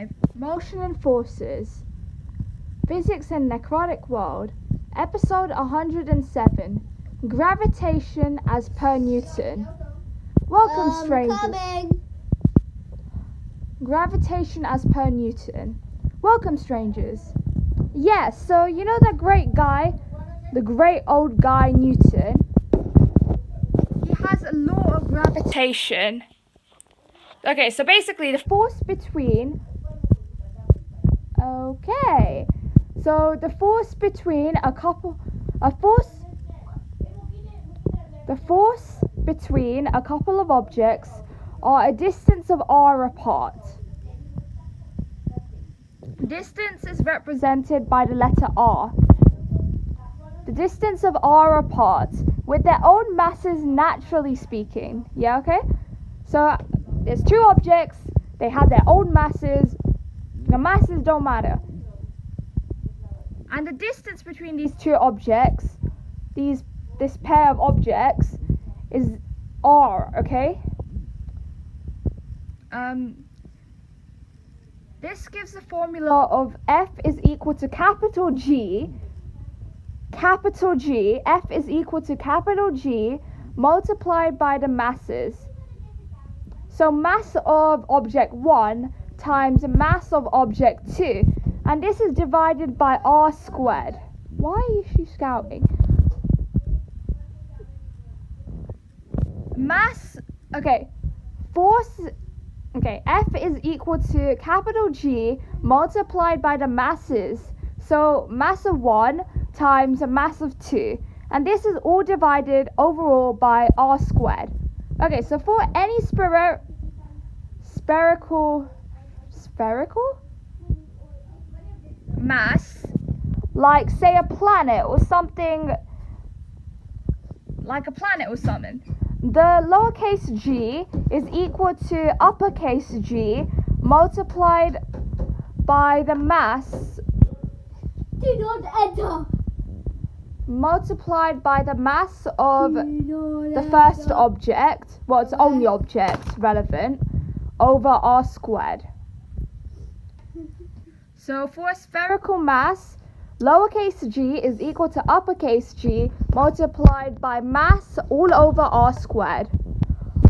5, Motion and Forces, Physics and Necrotic World, Episode 107, Gravitation as per Newton. Welcome, strangers. Coming. Gravitation as per Newton. Welcome, strangers. Yeah, so you know that great guy, the great old guy Newton? He has a law of gravitation. Okay, so basically the force between... Okay. So the force between the force between a couple of objects are a distance of r apart. Distance is represented by the letter r. The distance of r apart with their own masses, naturally speaking. Yeah, okay? So there's two objects, they have their own masses. The masses don't matter. And the distance between these two objects, this pair of objects, is r, okay? This gives the formula of F is equal to capital G, F is equal to capital G multiplied by the masses. So mass of object 1 times mass of object 2. And this is divided by r squared. Why is she scouting? F is equal to capital G multiplied by the masses. So mass of 1 times mass of 2. And this is all divided overall by r squared. Okay, so for any spherical mass, like say a planet or something, the lowercase g is equal to uppercase G multiplied by the mass. Do not enter. Multiplied by the mass of the first object, well, it's only object relevant, over r squared. So for a spherical mass, lowercase g is equal to uppercase G multiplied by mass all over r squared.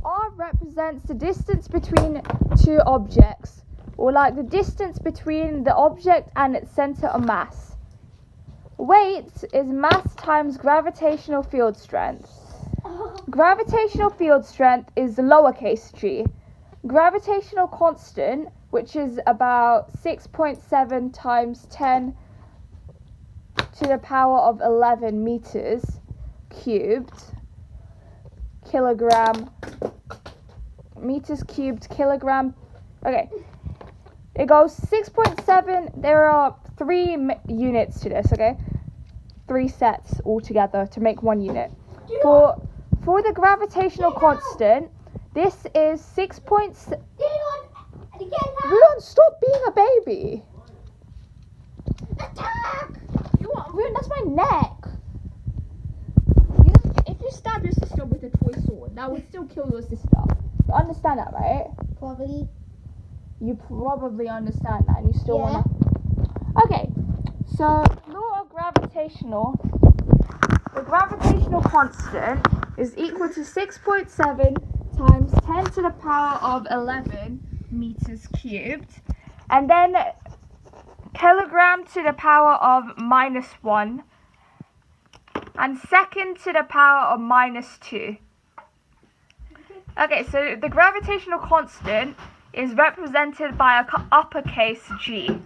R represents the distance between two objects, or like the distance between the object and its center of mass. Weight is mass times gravitational field strength. Gravitational field strength is lowercase g. Gravitational constant, which is about 6.7 times 10 to the power of 11 meters cubed, meters cubed, kilogram. Okay, it goes 6.7. There are 3 units to this, okay? 3 sets altogether to make 1 unit. For the gravitational constant, this is 6.7. Ruan, stop being a baby. Attack! Ruan, that's my neck. You know, if you stab your sister with a toy sword, that would still kill your sister. You understand that, right? Probably. You probably understand that, and you still Yeah. wanna. Okay, so law of gravitational. The gravitational constant is equal to 6.7 times 10 to the power of 11 meters cubed, and then kilogram to the power of -1, and second to the power of -2. Okay, so the gravitational constant is represented by a uppercase G.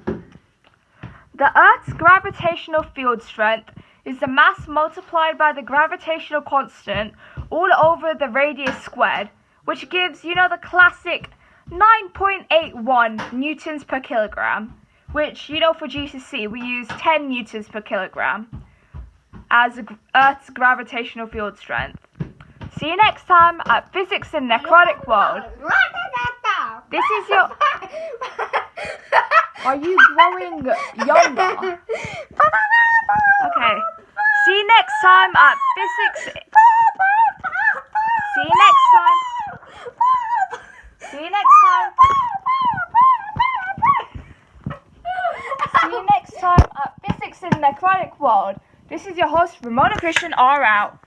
The Earth's gravitational field strength is the mass multiplied by the gravitational constant all over the radius squared, which gives, you know, the classic 9.81 newtons per kilogram, which, you know, for GCSE we use 10 newtons per kilogram as Earth's gravitational field strength. See you next time at Physics and Necrotic World. This is your... Are you growing younger? Okay. See you next time at Physics... See you next time. See you next time. See you next time at Physics in the Necrotic World. This is your host, Rimona Christian, R out.